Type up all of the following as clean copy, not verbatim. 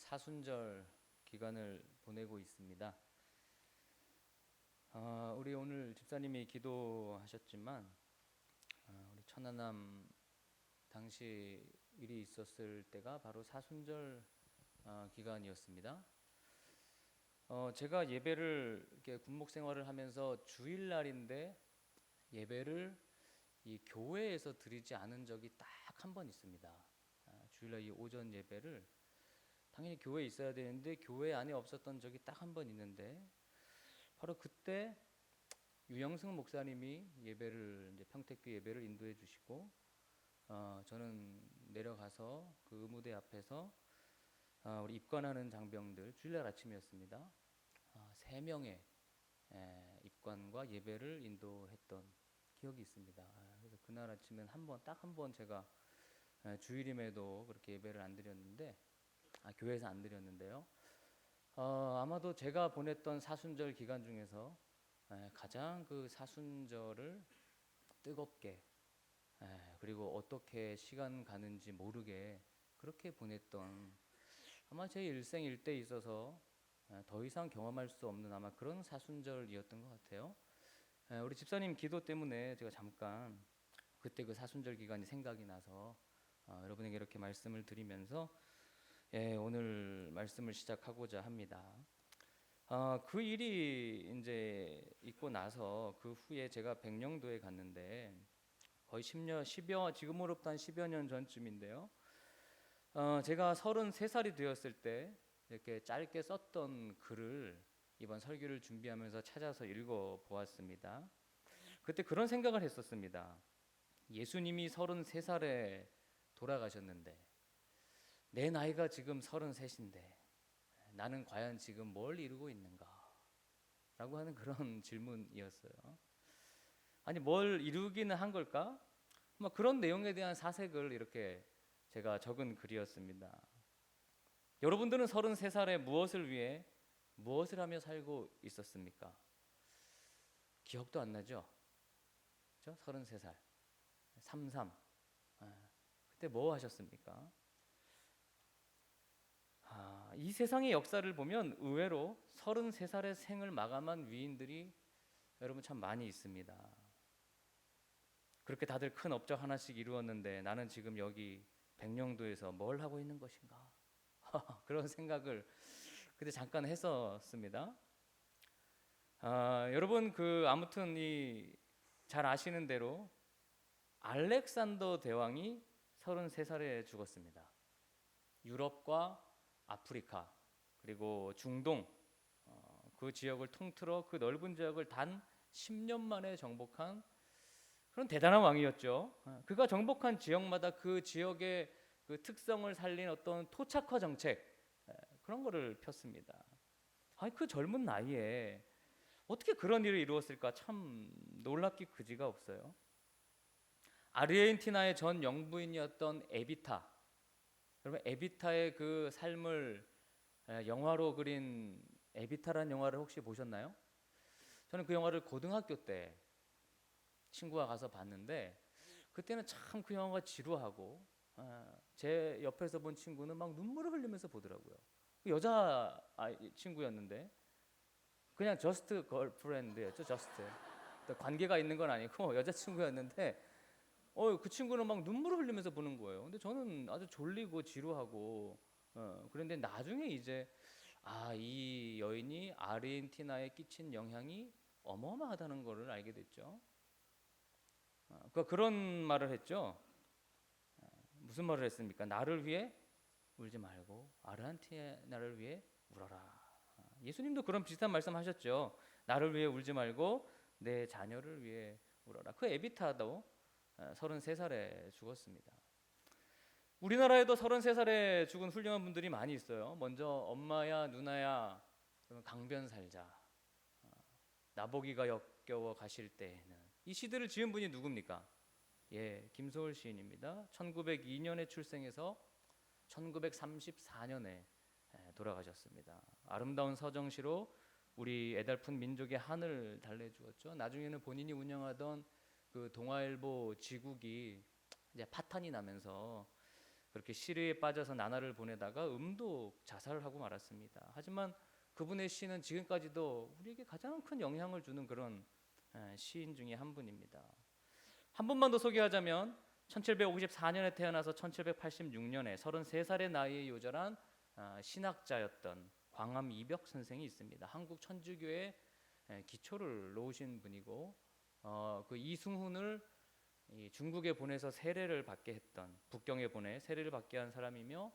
사순절 기간을 보내고 있습니다. 우리 오늘 집사님이 기도하셨지만 우리 천안함 당시 일이 있었을 때가 바로 사순절 기간이었습니다. 제가 예배를 이렇게 군목 생활을 하면서 주일날인데 예배를 이 교회에서 드리지 않은 적이 딱 한 번 있습니다. 주일날 이 오전 예배를 당연히 교회에 있어야 되는데 교회 안에 없었던 적이 딱 한 번 있는데 바로 그때 유영승 목사님이 예배를 이제 평택교 예배를 인도해 주시고 저는 내려가서 그 무대 앞에서 우리 입관하는 장병들 주일날 아침이었습니다. 3명의 입관과 예배를 인도했던 기억이 있습니다. 그래서 그날 아침엔 딱 한 번 제가 주일임에도 그렇게 예배를 안 드렸는데 교회에서 안 드렸는데요. 아마도 제가 보냈던 사순절 기간 중에서 가장 그 사순절을 뜨겁게 그리고 어떻게 시간 가는지 모르게 그렇게 보냈던 아마 제 일생 일대에 있어서 더 이상 경험할 수 없는 아마 그런 사순절이었던 것 같아요. 우리 집사님 기도 때문에 제가 잠깐 그때 그 사순절 기간이 생각이 나서 여러분에게 이렇게 말씀을 드리면서 오늘 말씀을 시작하고자 합니다. 그 일이 이제 있고 나서 그 후에 제가 백령도에 갔는데 거의 지금으로부터 한 10여 년 전쯤인데요. 제가 33살이 되었을 때 이렇게 짧게 썼던 글을 이번 설교를 준비하면서 찾아서 읽어 보았습니다. 그때 그런 생각을 했었습니다. 예수님이 33살에 돌아가셨는데 내 나이가 지금 33인데 나는 과연 지금 뭘 이루고 있는가? 라고 하는 그런 질문이었어요. 아니 뭘 이루기는 한 걸까? 그런 내용에 대한 사색을 이렇게 제가 적은 글이었습니다. 여러분들은 33살에 무엇을 위해 무엇을 하며 살고 있었습니까? 기억도 안 나죠? 그렇죠? 33살 33 그때 뭐 하셨습니까? 이 세상의 역사를 보면 의외로 33살의 생을 마감한 위인들이 여러분 참 많이 있습니다. 그렇게 다들 큰 업적 하나씩 이루었는데 나는 지금 여기 백령도에서 뭘 하고 있는 것인가? 그런 생각을 그때 잠깐 했었습니다. 여러분 아무튼 잘 아시는 대로 알렉산더 대왕이 33살에 죽었습니다. 유럽과 아프리카 그리고 중동 그 지역을 통틀어 그 넓은 지역을 단 10년 만에 정복한 그런 대단한 왕이었죠. 그가 정복한 지역마다 그 지역의 그 특성을 살린 어떤 토착화 정책 그런 거를 폈습니다. 그 젊은 나이에 어떻게 그런 일을 이루었을까 참 놀랍기 그지가 없어요. 아르헨티나의 전 영부인이었던 에비타, 여러분 에비타의 그 삶을 영화로 그린 에비타라는 영화를 혹시 보셨나요? 저는 그 영화를 고등학교 때 친구가 가서 봤는데 그때는 참 그 영화가 지루하고 제 옆에서 본 친구는 막 눈물을 흘리면서 보더라고요. 그 여자 친구였는데 그냥 저스트 걸프렌드였죠. 저스트 관계가 있는 건 아니고 여자친구였는데 그 친구는 막 눈물을 흘리면서 보는 거예요. 근데 저는 아주 졸리고 지루하고 그런데 나중에 이제 이 여인이 아르헨티나에 끼친 영향이 어마어마하다는 것을 알게 됐죠. 그런 말을 했죠. 무슨 말을 했습니까? 나를 위해 울지 말고 아르헨티나를 위해 울어라. 예수님도 그런 비슷한 말씀하셨죠. 나를 위해 울지 말고 내 자녀를 위해 울어라. 그 에비타도 33살에 죽었습니다. 우리나라에도 33살에 죽은 훌륭한 분들이 많이 있어요. 먼저 엄마야 누나야 강변 살자. 나보기가 역겨워 가실 때에는 이 시들을 지은 분이 누굽니까? 김소월 시인입니다. 1902년에 출생해서 1934년에 돌아가셨습니다. 아름다운 서정시로 우리 애달픈 민족의 한을 달래주었죠. 나중에는 본인이 운영하던 그 동아일보 지국이 이제 파탄이 나면서 그렇게 시리에 빠져서 나날을 보내다가 음도 자살을 하고 말았습니다. 하지만 그분의 시는 지금까지도 우리에게 가장 큰 영향을 주는 그런 시인 중에 한 분입니다. 한 분만 더 소개하자면 1754년에 태어나서 1786년에 33살의 나이에 요절한 신학자였던 광암 이벽 선생이 있습니다. 한국 천주교의 기초를 놓으신 분이고 그 이승훈을 중국에 보내서 세례를 받게 했던, 북경에 보내 세례를 받게 한 사람이며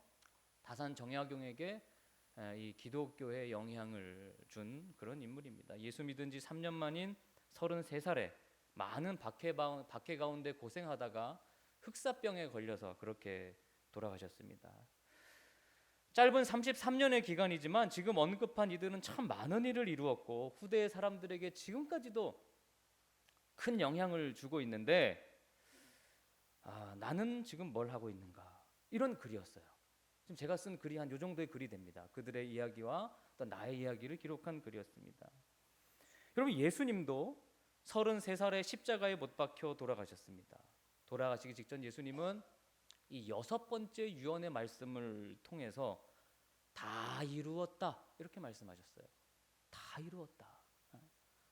다산 정약용에게 이 기독교의 영향을 준 그런 인물입니다. 예수 믿은 지 3년 만인 33살에 많은 박해 가운데 고생하다가 흑사병에 걸려서 그렇게 돌아가셨습니다. 짧은 33년의 기간이지만 지금 언급한 이들은 참 많은 일을 이루었고 후대의 사람들에게 지금까지도 큰 영향을 주고 있는데 나는 지금 뭘 하고 있는가, 이런 글이었어요. 지금 제가 쓴 글이 한 요 정도의 글이 됩니다. 그들의 이야기와 또 나의 이야기를 기록한 글이었습니다. 여러분, 예수님도 33살에 십자가에 못 박혀 돌아가셨습니다. 돌아가시기 직전 예수님은 이 6번째 유언의 말씀을 통해서 다 이루었다, 이렇게 말씀하셨어요. 다 이루었다.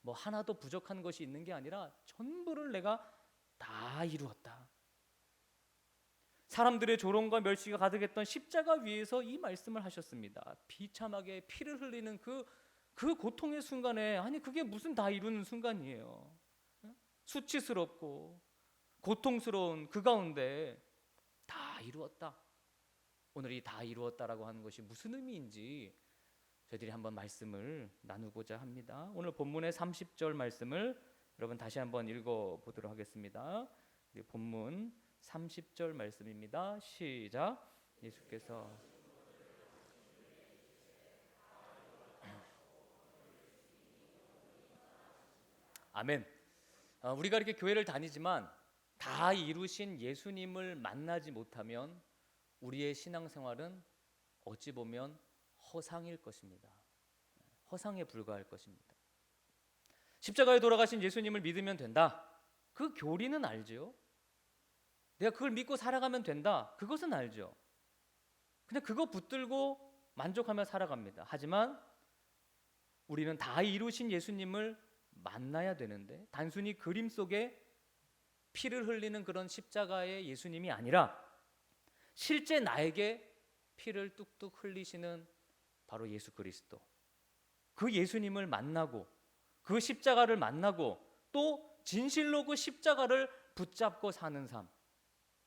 뭐 하나도 부족한 것이 있는 게 아니라 전부를 내가 다 이루었다. 사람들의 조롱과 멸시가 가득했던 십자가 위에서 이 말씀을 하셨습니다. 비참하게 피를 흘리는 그 고통의 순간에, 아니 그게 무슨 다 이루는 순간이에요. 수치스럽고 고통스러운 그 가운데 다 이루었다. 오늘 이 다 이루었다라고 하는 것이 무슨 의미인지 저희들이 한번 말씀을 나누고자 합니다. 오늘 본문의 30절 말씀을 여러분 다시 한번 읽어보도록 하겠습니다. 본문 30절 말씀입니다. 시작. 예수께서 아멘. 우리가 이렇게 교회를 다니지만 다 이루신 예수님을 만나지 못하면 우리의 신앙생활은 어찌 보면 허상일 것입니다. 허상에 불과할 것입니다. 십자가에 돌아가신 예수님을 믿으면 된다, 그 교리는 알죠. 내가 그걸 믿고 살아가면 된다, 그것은 알죠. 그냥 그거 붙들고 만족하며 살아갑니다. 하지만 우리는 다 이루신 예수님을 만나야 되는데 단순히 그림 속에 피를 흘리는 그런 십자가의 예수님이 아니라 실제 나에게 피를 뚝뚝 흘리시는 바로 예수 그리스도, 그 예수님을 만나고 그 십자가를 만나고 또 진실로 그 십자가를 붙잡고 사는 삶,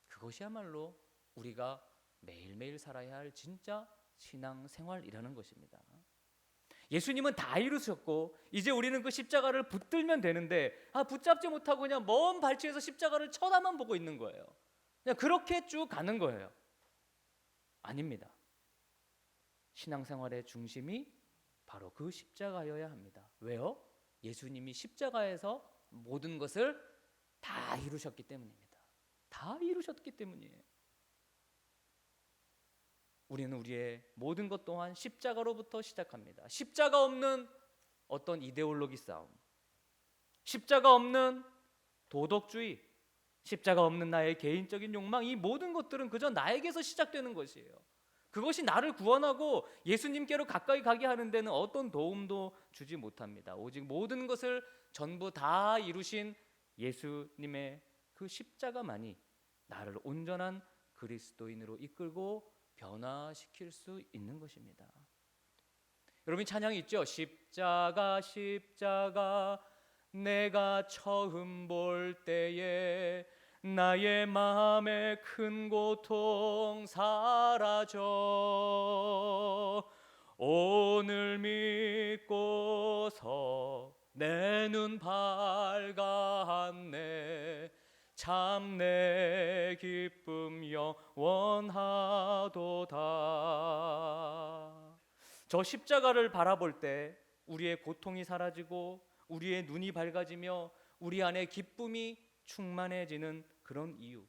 그것이야말로 우리가 매일매일 살아야 할 진짜 신앙생활이라는 것입니다. 예수님은 다 이루셨고 이제 우리는 그 십자가를 붙들면 되는데 붙잡지 못하고 그냥 먼 발치에서 십자가를 쳐다만 보고 있는 거예요. 그냥 그렇게 쭉 가는 거예요. 아닙니다. 신앙생활의 중심이 바로 그 십자가여야 합니다. 왜요? 예수님이 십자가에서 모든 것을 다 이루셨기 때문입니다. 다 이루셨기 때문이에요. 우리는 우리의 모든 것 또한 십자가로부터 시작합니다. 십자가 없는 어떤 이데올로기 싸움, 십자가 없는 도덕주의, 십자가 없는 나의 개인적인 욕망, 이 모든 것들은 그저 나에게서 시작되는 것이에요. 그것이 나를 구원하고 예수님께로 가까이 가게 하는 데는 어떤 도움도 주지 못합니다. 오직 모든 것을 전부 다 이루신 예수님의 그 십자가만이 나를 온전한 그리스도인으로 이끌고 변화시킬 수 있는 것입니다. 여러분, 찬양이 있죠? 십자가 십자가 내가 처음 볼 때에 나의 마음의 큰 고통 사라져 오늘 믿고서 내 눈 밝았네 참 내 기쁨 영원하도다. 저 십자가를 바라볼 때 우리의 고통이 사라지고 우리의 눈이 밝아지며 우리 안에 기쁨이 충만해지는 그런 이유,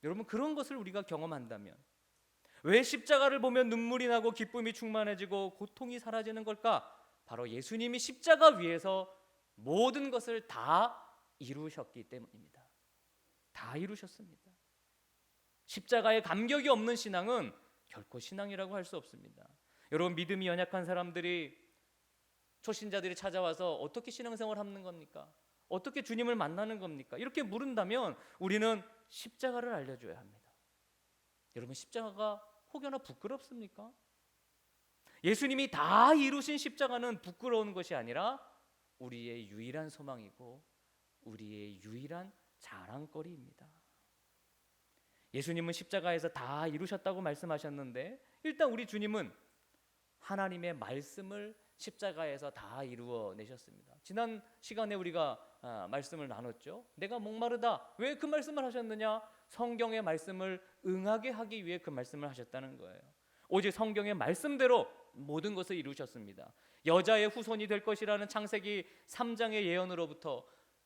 여러분 그런 것을 우리가 경험한다면 왜 십자가를 보면 눈물이 나고 기쁨이 충만해지고 고통이 사라지는 걸까? 바로 예수님이 십자가 위에서 모든 것을 다 이루셨기 때문입니다. 다 이루셨습니다. 십자가에 감격이 없는 신앙은 결코 신앙이라고 할 수 없습니다. 여러분, 믿음이 연약한 사람들이, 초신자들이 찾아와서 어떻게 신앙생활 하는 겁니까? 어떻게 주님을 만나는 겁니까? 이렇게 물은다면 우리는 십자가를 알려줘야 합니다. 여러분, 십자가가 혹여나 부끄럽습니까? 예수님이 다 이루신 십자가는 부끄러운 것이 아니라 우리의 유일한 소망이고 우리의 유일한 자랑거리입니다. 예수님은 십자가에서 다 이루셨다고 말씀하셨는데, 일단 우리 주님은 하나님의 말씀을 십자가에서 다 이루어 내셨습니다. 지난 시간에 우리가 말씀을 나눴죠. 내가 목마르다. 왜 그 말씀을 하셨느냐? 성경의 말씀을 응하게 하기 위해 그 말씀을 하셨다는 거예요. 오직 성경의 말씀대로 모든 것을 이루셨습니다. 여자의 후손이 될 것이라는 창세기 3장의 예언으로부터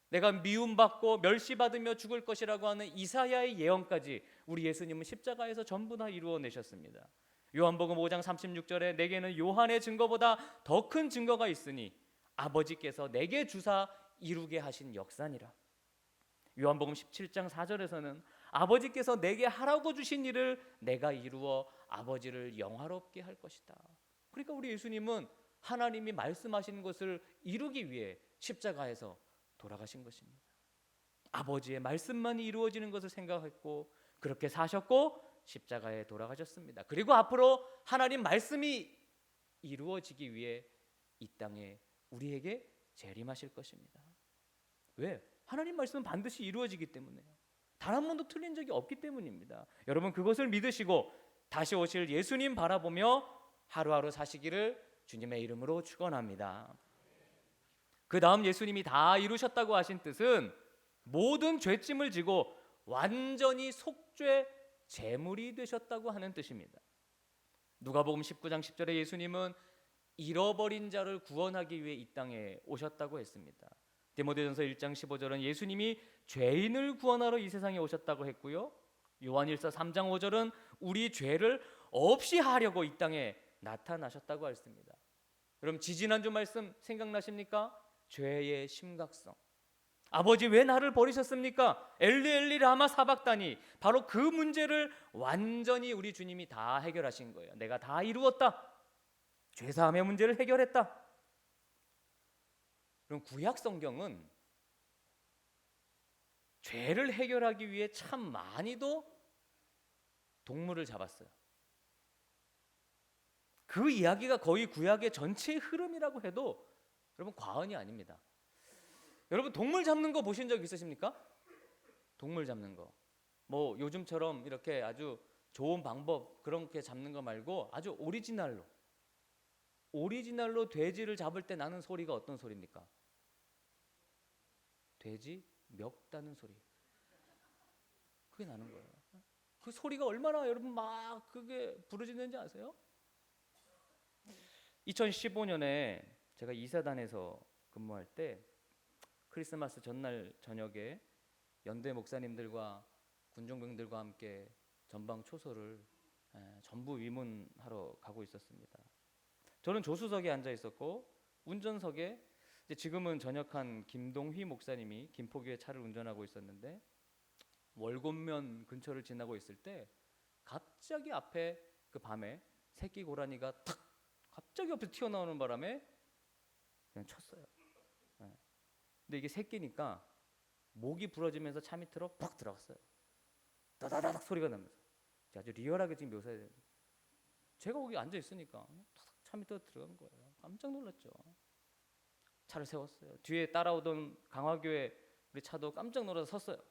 내가 미움받고 멸시받으며 죽을 것이라고 하는 이사야의 예언까지 우리 예수님은 십자가에서 전부 다 이루어내셨습니다. 요한복음 5장 36절에 내게는 요한의 증거보다 더 큰 증거가 있으니 아버지께서 내게 주사 이루게 하신 역사니라. 요한복음 17장 4절에서는 아버지께서 내게 하라고 주신 일을 내가 이루어 아버지를 영화롭게 할 것이다. 그러니까 우리 예수님은 하나님이 말씀하신 것을 이루기 위해 십자가에서 돌아가신 것입니다. 아버지의 말씀만이 이루어지는 것을 생각했고 그렇게 사셨고 십자가에 돌아가셨습니다. 그리고 앞으로 하나님 말씀이 이루어지기 위해 이 땅에 우리에게 재림하실 것입니다. 왜? 하나님 말씀은 반드시 이루어지기 때문에요. 단 한 번도 틀린 적이 없기 때문입니다. 여러분, 그것을 믿으시고 다시 오실 예수님 바라보며 하루하루 사시기를 주님의 이름으로 축원합니다. 그 다음 예수님이 다 이루셨다고 하신 뜻은 모든 죄짐을 지고 완전히 속죄 제물이 되셨다고 하는 뜻입니다. 누가복음 19장 10절에 예수님은 잃어버린 자를 구원하기 위해 이 땅에 오셨다고 했습니다. 디모데전서 1장 15절은 예수님이 죄인을 구원하러 이 세상에 오셨다고 했고요. 요한일서 3장 5절은 우리 죄를 없이 하려고 이 땅에 나타나셨다고 했습니다. 여러분, 지지난주 말씀 생각나십니까? 죄의 심각성. 아버지 왜 나를 버리셨습니까? 엘리 엘리 라마 사박다니. 바로 그 문제를 완전히 우리 주님이 다 해결하신 거예요. 내가 다 이루었다. 죄사함의 문제를 해결했다. 그럼 구약 성경은 죄를 해결하기 위해 참 많이도 동물을 잡았어요. 그 이야기가 거의 구약의 전체의 흐름이라고 해도 여러분 과언이 아닙니다. 여러분, 동물 잡는 거 보신 적 있으십니까? 동물 잡는 거. 뭐 요즘처럼 이렇게 아주 좋은 방법 그렇게 잡는 거 말고 아주 오리지널로 돼지를 잡을 때 나는 소리가 어떤 소리입니까? 돼지 멱다는 소리. 그게 나는 거예요. 그 소리가 얼마나 여러분 막 그게 부르짖는지 아세요? 2015년에 제가 이사단에서 근무할 때 크리스마스 전날 저녁에 연대 목사님들과 군종병들과 함께 전방 초소를 전부 위문하러 가고 있었습니다. 저는 조수석에 앉아 있었고 운전석에 지금은 전역한 김동휘 목사님이 김포교회 차를 운전하고 있었는데, 월곤면 근처를 지나고 있을 때 갑자기 앞에 그 밤에 새끼 고라니가 탁 갑자기 옆에서 튀어나오는 바람에 그냥 쳤어요. 근데 이게 새끼니까 목이 부러지면서 차 밑으로 팍 들어갔어요. 다다다닥 소리가 나면서. 아주 리얼하게 지금 묘사해요. 제가 거기 앉아 있으니까 차 밑으로 들어간 거예요. 깜짝 놀랐죠. 차를 세웠어요. 뒤에 따라오던 강화교회 우리 차도 깜짝 놀라서 섰어요.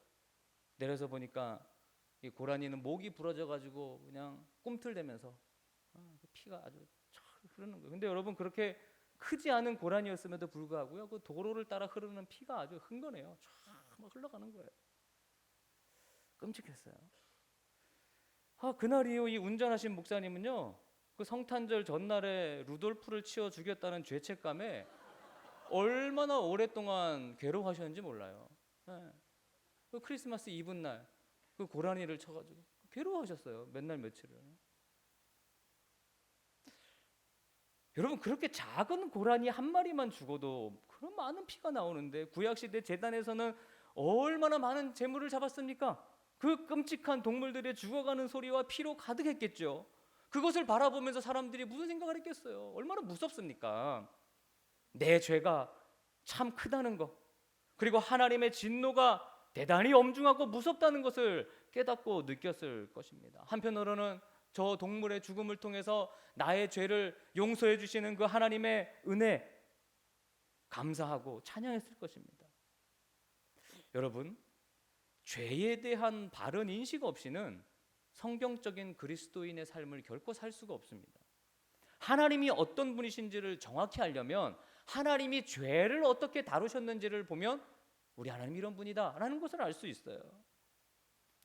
내려서 보니까 이 고라니는 목이 부러져가지고 그냥 꿈틀대면서 피가 아주 흐르는 거예요. 근데 여러분, 그렇게 크지 않은 고라니였음에도 불구하고요, 그 도로를 따라 흐르는 피가 아주 흥건해요. 쫙 흘러가는 거예요. 끔찍했어요. 그날 이후 이 운전하신 목사님은요, 그 성탄절 전날에 루돌프를 치어 죽였다는 죄책감에 얼마나 오랫동안 괴로워하셨는지 몰라요. 그 크리스마스 이브날 그 고라니를 쳐가지고 괴로워하셨어요. 맨날 며칠을. 여러분, 그렇게 작은 고라니 한 마리만 죽어도 그런 많은 피가 나오는데 구약시대 제단에서는 얼마나 많은 재물을 잡았습니까? 그 끔찍한 동물들의 죽어가는 소리와 피로 가득했겠죠. 그것을 바라보면서 사람들이 무슨 생각을 했겠어요? 얼마나 무섭습니까? 내 죄가 참 크다는 것, 그리고 하나님의 진노가 대단히 엄중하고 무섭다는 것을 깨닫고 느꼈을 것입니다. 한편으로는 저 동물의 죽음을 통해서 나의 죄를 용서해 주시는 그 하나님의 은혜 감사하고 찬양했을 것입니다. 여러분, 죄에 대한 바른 인식 없이는 성경적인 그리스도인의 삶을 결코 살 수가 없습니다. 하나님이 어떤 분이신지를 정확히 알려면 하나님이 죄를 어떻게 다루셨는지를 보면 우리 하나님 이런 분이다 라는 것을 알 수 있어요.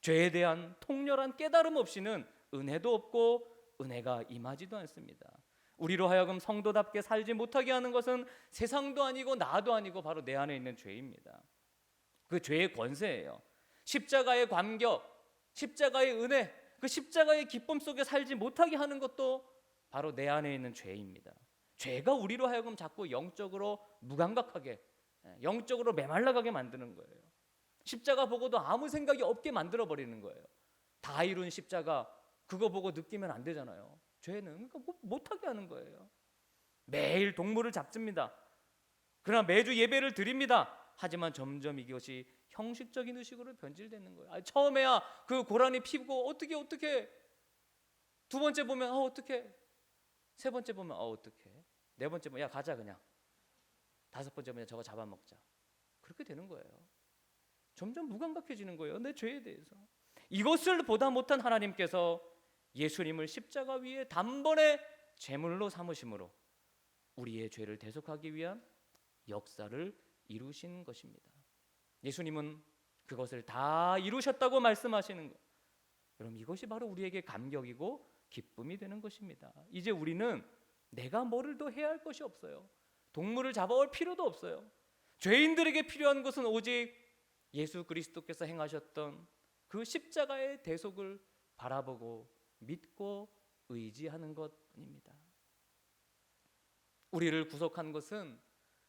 죄에 대한 통렬한 깨달음 없이는 은혜도 없고 은혜가 임하지도 않습니다. 우리로 하여금 성도답게 살지 못하게 하는 것은 세상도 아니고 나도 아니고 바로 내 안에 있는 죄입니다. 그 죄의 권세예요. 십자가의 감격, 십자가의 은혜, 그 십자가의 기쁨 속에 살지 못하게 하는 것도 바로 내 안에 있는 죄입니다. 죄가 우리로 하여금 자꾸 영적으로 무감각하게, 영적으로 메말라가게 만드는 거예요. 십자가 보고도 아무 생각이 없게 만들어버리는 거예요. 다 이룬 십자가, 그거 보고 느끼면 안 되잖아요. 죄는 그러니까 못하게 하는 거예요. 매일 동물을 잡습니다. 그러나 매주 예배를 드립니다. 하지만 점점 이것이 형식적인 의식으로 변질되는 거예요. 처음에야 그 고라니 피고 어떻게 두 번째 보면 어떻게, 세 번째 보면 어떻게, 네 번째 보면 야 가자 그냥, 다섯 번째 보면 저거 잡아먹자. 그렇게 되는 거예요. 점점 무감각해지는 거예요. 내 죄에 대해서. 이것을 보다 못한 하나님께서 예수님을 십자가 위에 단번에 제물로 삼으심으로 우리의 죄를 대속하기 위한 역사를 이루신 것입니다. 예수님은 그것을 다 이루셨다고 말씀하시는 것, 여러분 이것이 바로 우리에게 감격이고 기쁨이 되는 것입니다. 이제 우리는 내가 뭐를 더 해야 할 것이 없어요. 동물을 잡아올 필요도 없어요. 죄인들에게 필요한 것은 오직 예수 그리스도께서 행하셨던 그 십자가의 대속을 바라보고 믿고 의지하는 것뿐입니다. 우리를 구속한 것은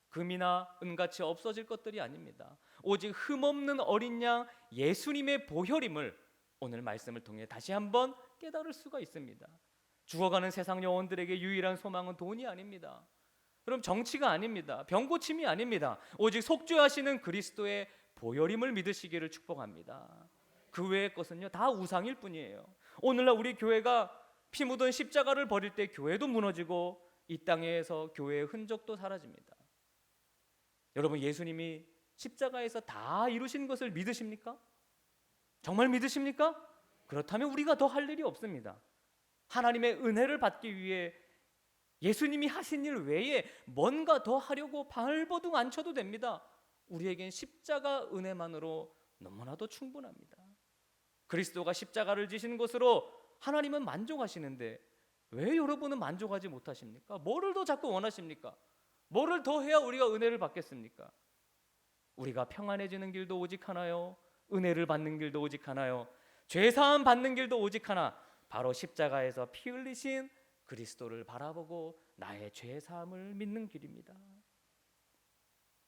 금이나 은같이 없어질 것들이 아닙니다. 오직 흠없는 어린 양 예수님의 보혈임을 오늘 말씀을 통해 다시 한번 깨달을 수가 있습니다. 죽어가는 세상 영혼들에게 유일한 소망은 돈이 아닙니다. 그럼 정치가 아닙니다. 병고침이 아닙니다. 오직 속죄하시는 그리스도의 보혈임을 믿으시기를 축복합니다. 그 외의 것은요 다 우상일 뿐이에요. 오늘날 우리 교회가 피 묻은 십자가를 버릴 때 교회도 무너지고 이 땅에서 교회의 흔적도 사라집니다. 여러분 예수님이 십자가에서 다 이루신 것을 믿으십니까? 정말 믿으십니까? 그렇다면 우리가 더 할 일이 없습니다. 하나님의 은혜를 받기 위해 예수님이 하신 일 외에 뭔가 더 하려고 발버둥 안 쳐도 됩니다. 우리에겐 십자가 은혜만으로 너무나도 충분합니다. 그리스도가 십자가를 지신 것으로 하나님은 만족하시는데 왜 여러분은 만족하지 못하십니까? 뭐를 더 자꾸 원하십니까? 뭐를 더 해야 우리가 은혜를 받겠습니까? 우리가 평안해지는 길도 오직 하나요, 은혜를 받는 길도 오직 하나요, 죄사함 받는 길도 오직 하나, 바로 십자가에서 피 흘리신 그리스도를 바라보고 나의 죄사함을 믿는 길입니다.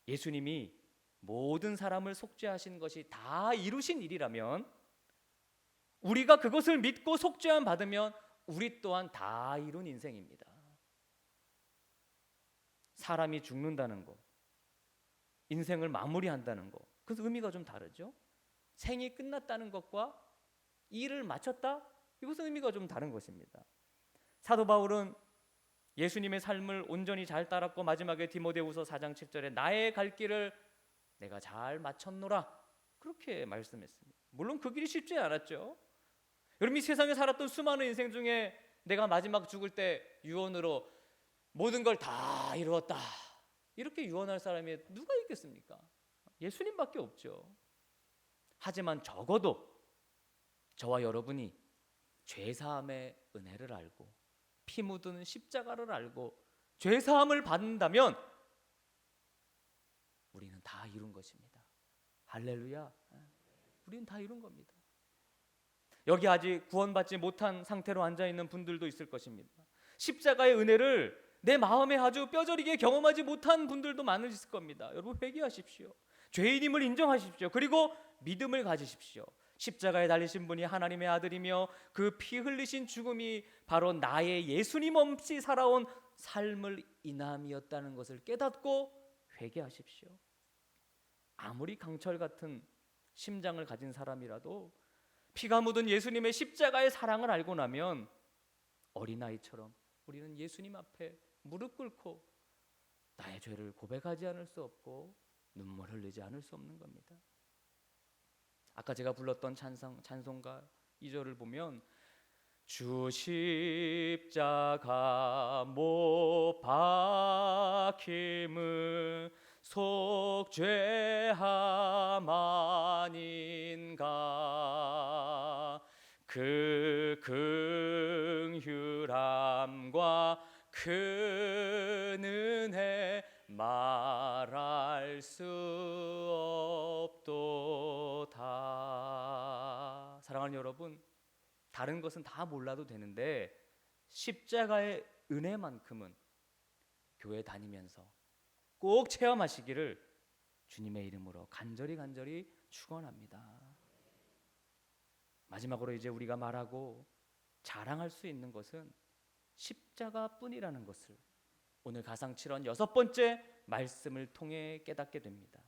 예수님이 모든 사람을 속죄하신 것이 다 이루신 일이라면 우리가 그것을 믿고 속죄함 받으면 우리 또한 다 이룬 인생입니다. 사람이 죽는다는 거, 인생을 마무리한다는 거, 그 의미가 좀 다르죠. 생이 끝났다는 것과 일을 마쳤다, 이것은 의미가 좀 다른 것입니다. 사도 바울은 예수님의 삶을 온전히 잘 따랐고 마지막에 디모데후서 4장 7절에 나의 갈 길을 내가 잘 마쳤노라, 그렇게 말씀했습니다. 물론 그 길이 쉽지 않았죠. 여러분 이 세상에 살았던 수많은 인생 중에 내가 마지막 죽을 때 유언으로 모든 걸 다 이루었다, 이렇게 유언할 사람이 누가 있겠습니까? 예수님밖에 없죠. 하지만 적어도 저와 여러분이 죄사함의 은혜를 알고 피 묻은 십자가를 알고 죄사함을 받는다면 우리는 다 이룬 것입니다. 할렐루야. 우리는 다 이룬 겁니다. 여기 아직 구원받지 못한 상태로 앉아있는 분들도 있을 것입니다. 십자가의 은혜를 내 마음에 아주 뼈저리게 경험하지 못한 분들도 많으실 겁니다. 여러분 회개하십시오. 죄인임을 인정하십시오. 그리고 믿음을 가지십시오. 십자가에 달리신 분이 하나님의 아들이며 그 피 흘리신 죽음이 바로 나의 예수님 없이 살아온 삶을 인함이었다는 것을 깨닫고 회개하십시오. 아무리 강철 같은 심장을 가진 사람이라도 피가 묻은 예수님의 십자가의 사랑을 알고 나면 어린아이처럼 우리는 예수님 앞에 무릎 꿇고 나의 죄를 고백하지 않을 수 없고 눈물 흘리지 않을 수 없는 겁니다. 아까 제가 불렀던 찬송가 2절을 보면 주 십자가 못 박힘은 속죄함 아닌가 그 긍휼함과 큰 은혜 말할 수 없도다. 사랑하는 여러분, 다른 것은 다 몰라도 되는데 십자가의 은혜만큼은 교회 다니면서 꼭 체험하시기를 주님의 이름으로 간절히 축원합니다. 마지막으로 이제 우리가 말하고 자랑할 수 있는 것은 십자가뿐이라는 것을 오늘 가상 7원 6번째 말씀을 통해 깨닫게 됩니다.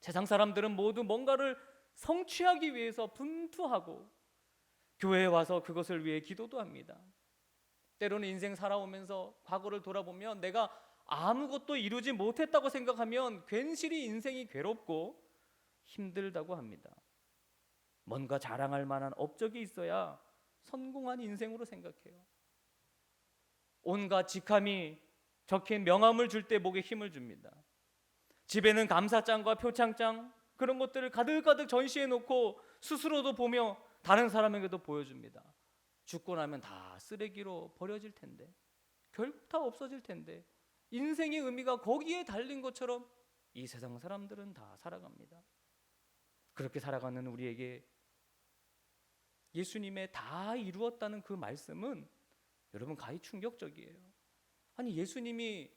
세상 사람들은 모두 뭔가를 성취하기 위해서 분투하고 교회에 와서 그것을 위해 기도도 합니다. 때로는 인생 살아오면서 과거를 돌아보면 내가 아무것도 이루지 못했다고 생각하면 괜시리 인생이 괴롭고 힘들다고 합니다. 뭔가 자랑할 만한 업적이 있어야 성공한 인생으로 생각해요. 온갖 직함이 적힌 명함을 줄 때 목에 힘을 줍니다. 집에는 감사장과 표창장 그런 것들을 가득가득 전시해 놓고 스스로도 보며 다른 사람에게도 보여줍니다. 죽고 나면 다 쓰레기로 버려질 텐데, 결국 다 없어질 텐데, 인생의 의미가 거기에 달린 것처럼 이 세상 사람들은 다 살아갑니다. 그렇게 살아가는 우리에게 예수님의 다 이루었다는 그 말씀은 여러분 가히 충격적이에요. 아니, 예수님이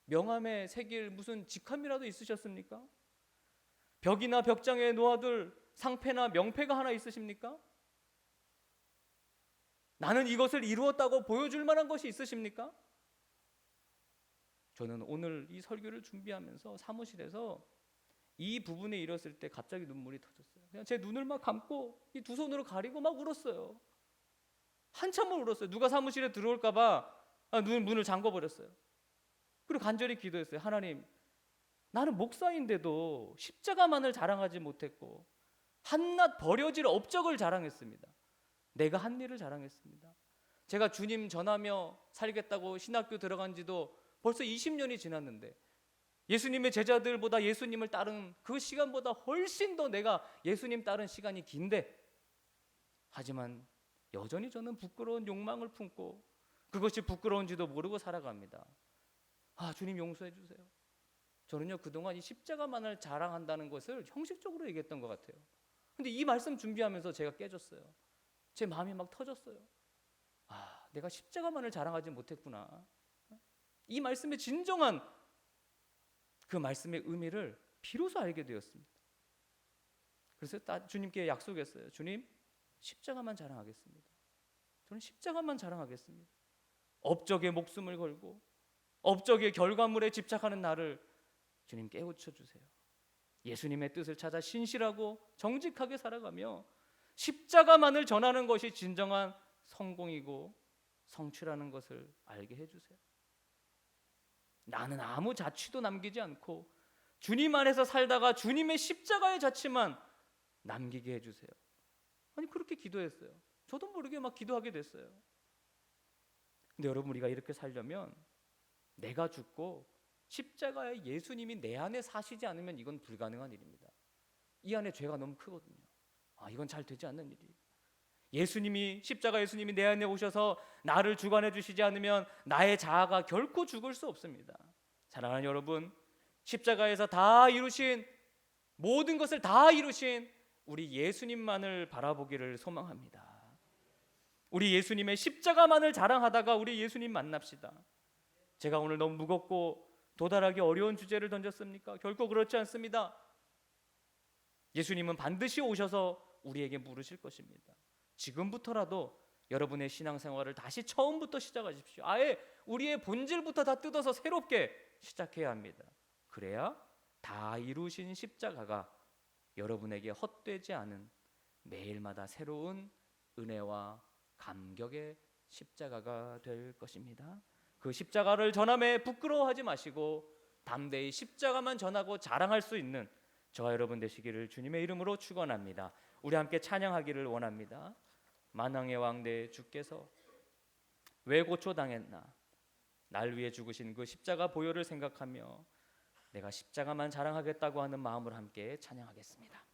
명함에 새길 무슨 직함이라도 있으셨습니까? 벽이나 벽장에 놓아둘 상패나 명패가 하나 있으십니까? 나는 이것을 이루었다고 보여줄 만한 것이 있으십니까? 저는 오늘 이 설교를 준비하면서 사무실에서 이 부분에 이뤘을 때 갑자기 눈물이 터졌어요. 그냥 제 눈을 막 감고 이 두 손으로 가리고 막 울었어요. 한참을 울었어요. 누가 사무실에 들어올까 봐 문을 잠궈버렸어요. 그리고 간절히 기도했어요. 하나님, 나는 목사인데도 십자가만을 자랑하지 못했고 한낱 버려질 업적을 자랑했습니다. 내가 한 일을 자랑했습니다. 제가 주님 전하며 살겠다고 신학교 들어간 지도 벌써 20년이 지났는데 예수님의 제자들보다 예수님을 따른 그 시간보다 훨씬 더 내가 예수님 따른 시간이 긴데, 하지만 여전히 저는 부끄러운 욕망을 품고 그것이 부끄러운지도 모르고 살아갑니다. 주님 용서해 주세요. 저는요, 그동안 이 십자가만을 자랑한다는 것을 형식적으로 얘기했던 것 같아요. 근데 이 말씀 준비하면서 제가 깨졌어요. 제 마음이 막 터졌어요. 내가 십자가만을 자랑하지 못했구나. 이 말씀의 진정한 그 말씀의 의미를 비로소 알게 되었습니다. 그래서 주님께 약속했어요. 주님, 십자가만 자랑하겠습니다. 저는 십자가만 자랑하겠습니다. 업적에 목숨을 걸고 업적의 결과물에 집착하는 나를 주님 깨우쳐 주세요. 예수님의 뜻을 찾아 신실하고 정직하게 살아가며 십자가만을 전하는 것이 진정한 성공이고 성취라는 것을 알게 해주세요. 나는 아무 자취도 남기지 않고 주님 안에서 살다가 주님의 십자가의 자취만 남기게 해주세요. 그렇게 기도했어요. 저도 모르게 막 기도하게 됐어요. 근데 여러분, 우리가 이렇게 살려면 내가 죽고 십자가의 예수님이 내 안에 사시지 않으면 이건 불가능한 일입니다. 이 안에 죄가 너무 크거든요. 이건 잘 되지 않는 일이에요. 십자가 예수님이 내 안에 오셔서 나를 주관해 주시지 않으면 나의 자아가 결코 죽을 수 없습니다. 사랑하는 여러분, 십자가에서 다 이루신 모든 것을 다 이루신 우리 예수님만을 바라보기를 소망합니다. 우리 예수님의 십자가만을 자랑하다가 우리 예수님 만납시다. 제가 오늘 너무 무겁고 도달하기 어려운 주제를 던졌습니까? 결코 그렇지 않습니다. 예수님은 반드시 오셔서 우리에게 물으실 것입니다. 지금부터라도 여러분의 신앙생활을 다시 처음부터 시작하십시오. 아예 우리의 본질부터 다 뜯어서 새롭게 시작해야 합니다. 그래야 다 이루신 십자가가 여러분에게 헛되지 않은 매일마다 새로운 은혜와 감격의 십자가가 될 것입니다. 그 십자가를 전함에 부끄러워하지 마시고 담대히 십자가만 전하고 자랑할 수 있는 저와 여러분 되시기를 주님의 이름으로 축원합니다. 우리 함께 찬양하기를 원합니다. 만왕의 왕 내 주께서 왜 고초당했나, 날 위해 죽으신 그 십자가 보혈을 생각하며 내가 십자가만 자랑하겠다고 하는 마음으로 함께 찬양하겠습니다.